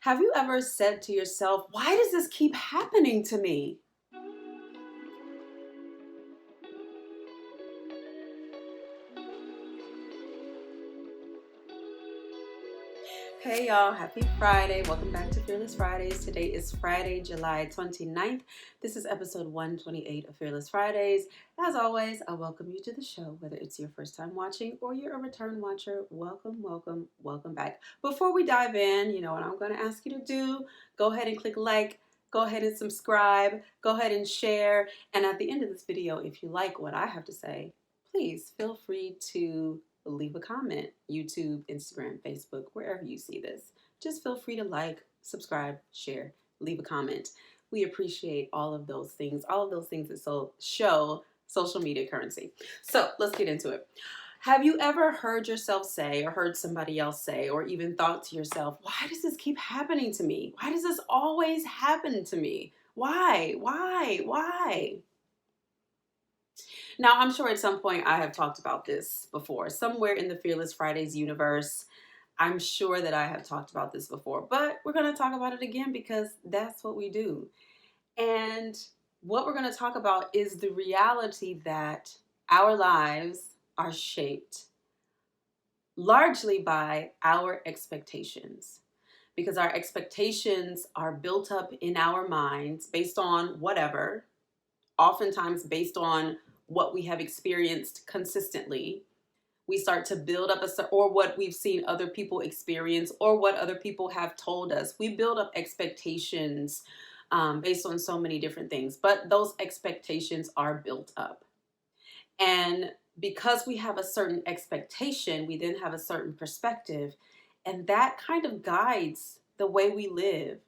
Have you ever said to yourself, why does this keep happening to me? Hey y'all, happy Friday. Welcome back to Fearless Fridays. Today is Friday, July 29th. This is episode 128 of Fearless Fridays. As always, I welcome you to the show, whether it's your first time watching or you're a return watcher. Welcome, welcome, welcome back. Before we dive in, you know what I'm going to ask you to do? Go ahead and click like, go ahead and subscribe, go ahead and share. And at the end of this video, if you like what I have to say, please feel free to leave a comment. YouTube, Instagram, Facebook, wherever you see this. Just feel free to like, subscribe, share, leave a comment. We appreciate all of those things that show social media currency. So let's get into it. Have you ever heard yourself say, or heard somebody else say, or even thought to yourself, why does this keep happening to me? Why does this always happen to me? Why? Why? Now, I'm sure at some point I have talked about this before. Somewhere in the Fearless Fridays universe, I'm sure that I have talked about this before, but we're going to talk about it again because that's what we do. And what we're going to talk about is the reality that our lives are shaped largely by our expectations. Because our expectations are built up in our minds based on whatever, oftentimes based on what we have experienced consistently. We start to build up or what we've seen other people experience or what other people have told us. We build up expectations based on so many different things, but those expectations are built up. And because we have a certain expectation, we then have a certain perspective, and that kind of guides the way we live.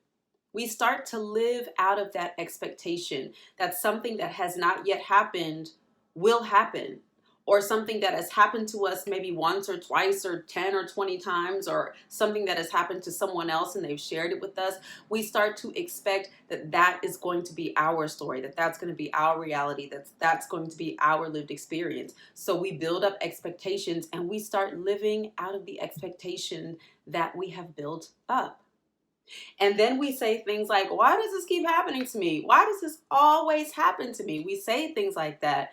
We start to live out of that expectation that something that has not yet happened will happen, or something that has happened to us maybe once or twice or 10 or 20 times, or something that has happened to someone else and they've shared it with us. We start to expect that that is going to be our story, that that's going to be our reality, that's going to be our lived experience. So we build up expectations and we start living out of the expectation that we have built up. And then we say things like, why does this keep happening to me? Why does this always happen to me? We say things like that.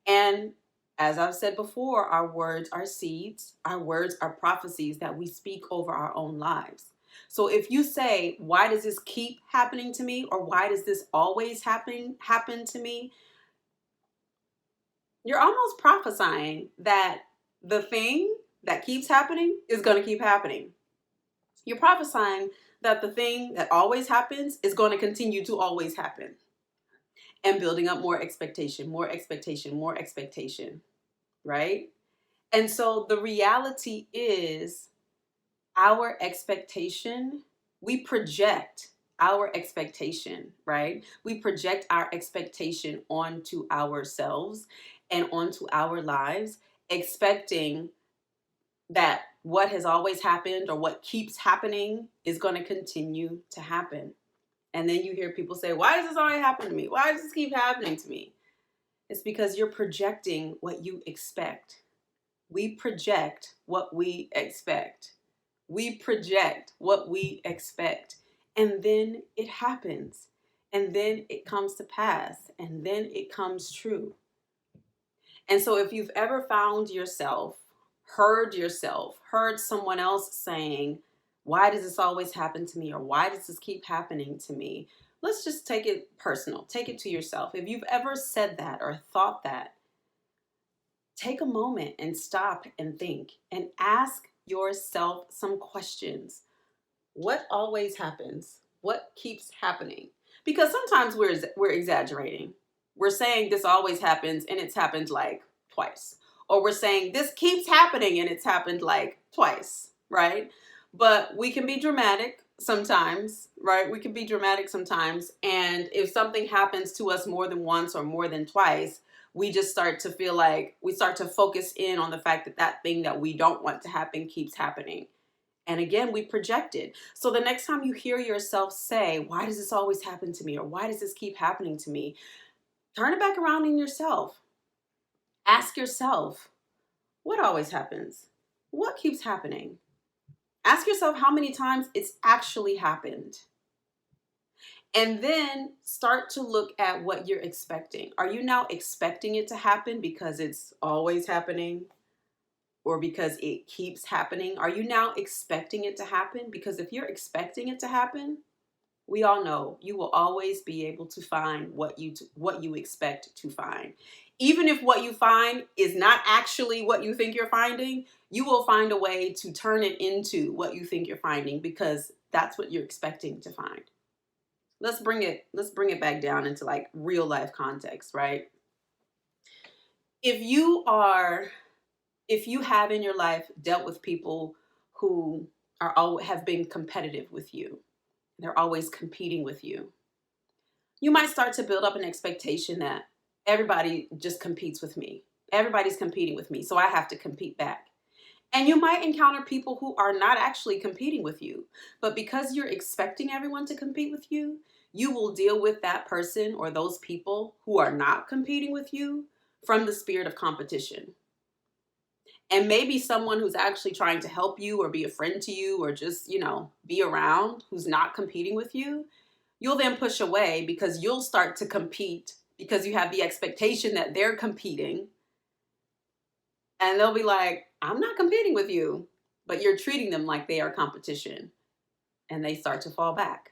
And as I've said before, our words are seeds. Our words are prophecies that we speak over our own lives. So if you say, why does this keep happening to me? Or why does this always happen to me? You're almost prophesying that the thing that keeps happening is going to keep happening. You're prophesying that the thing that always happens is going to continue to always happen, and building up more expectation, right? And so the reality is our expectation, we project our expectation, right? We project our expectation onto ourselves and onto our lives, expecting that what has always happened or what keeps happening is going to continue to happen. And then you hear people say, why does this always happen to me? Why does this keep happening to me? It's because you're projecting what you expect. We project what we expect. We project what we expect. And then it happens. And then it comes to pass. And then it comes true. And so if you've ever found yourself, heard someone else saying, why does this always happen to me? Or why does this keep happening to me? Let's just take it personal. Take it to yourself. If you've ever said that or thought that, take a moment and stop and think and ask yourself some questions. What always happens? What keeps happening? Because sometimes we're exaggerating. We're saying this always happens and it's happened like twice. Or we're saying this keeps happening and it's happened like twice, right? But we can be dramatic sometimes, right? We can be dramatic sometimes. And if something happens to us more than once or more than twice, we just start to feel like we start to focus in on the fact that that thing that we don't want to happen keeps happening. And again, we project it. So the next time you hear yourself say, why does this always happen to me? Or why does this keep happening to me? Turn it back around in yourself. Ask yourself, what always happens? What keeps happening? Ask yourself how many times it's actually happened. And then start to look at what you're expecting. Are you now expecting it to happen because it's always happening or because it keeps happening? Are you now expecting it to happen? Because if you're expecting it to happen, we all know you will always be able to find what you expect to find. Even if what you find is not actually what you think you're finding, you will find a way to turn it into what you think you're finding because that's what you're expecting to find. Let's bring it back down into like real life context, right? If you are if you have in your life dealt with people who have been competitive with you, they're always competing with you, you might start to build up an expectation that everybody just competes with me. Everybody's competing with me, so I have to compete back. And you might encounter people who are not actually competing with you, but because you're expecting everyone to compete with you, you will deal with that person or those people who are not competing with you from the spirit of competition. And maybe someone who's actually trying to help you or be a friend to you or just, be around who's not competing with you, you'll then push away because you'll start to compete because you have the expectation that they're competing. And they'll be like, I'm not competing with you, but you're treating them like they are competition. And they start to fall back.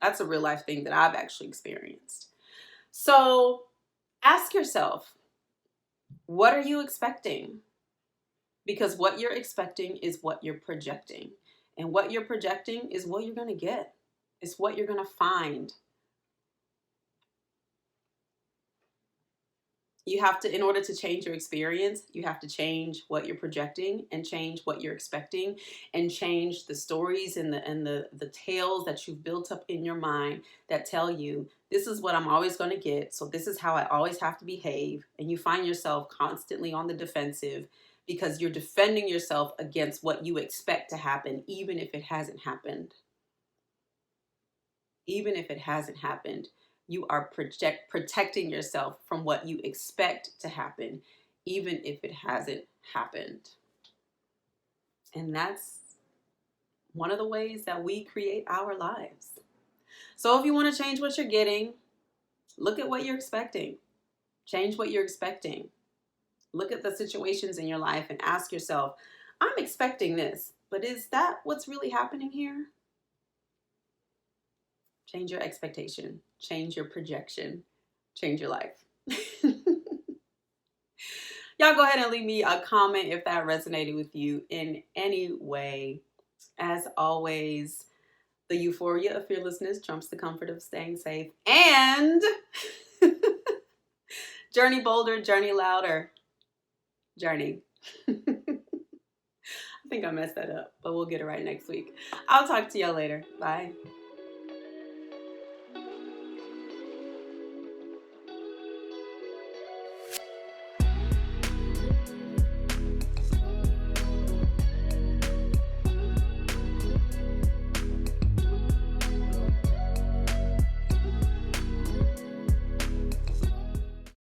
That's a real life thing that I've actually experienced. So ask yourself, what are you expecting? Because what you're expecting is what you're projecting. And what you're projecting is what you're going to get. It's what you're going to find. You have to, in order to change your experience, you have to change what you're projecting and change what you're expecting and change the stories and the tales that you've built up in your mind that tell you this is what I'm always going to get. So this is how I always have to behave. And you find yourself constantly on the defensive because you're defending yourself against what you expect to happen, even if it hasn't happened. Even if it hasn't happened, you are protecting yourself from what you expect to happen, even if it hasn't happened. And that's one of the ways that we create our lives. So if you want to change what you're getting, look at what you're expecting. Change what you're expecting. Look at the situations in your life and ask yourself, I'm expecting this, but is that what's really happening here? Change your expectation, change your projection, change your life. Y'all go ahead and leave me a comment if that resonated with you in any way. As always, the euphoria of fearlessness trumps the comfort of staying safe. And journey bolder, journey louder. Journey. I think I messed that up, but we'll get it right next week. I'll talk to y'all later. Bye.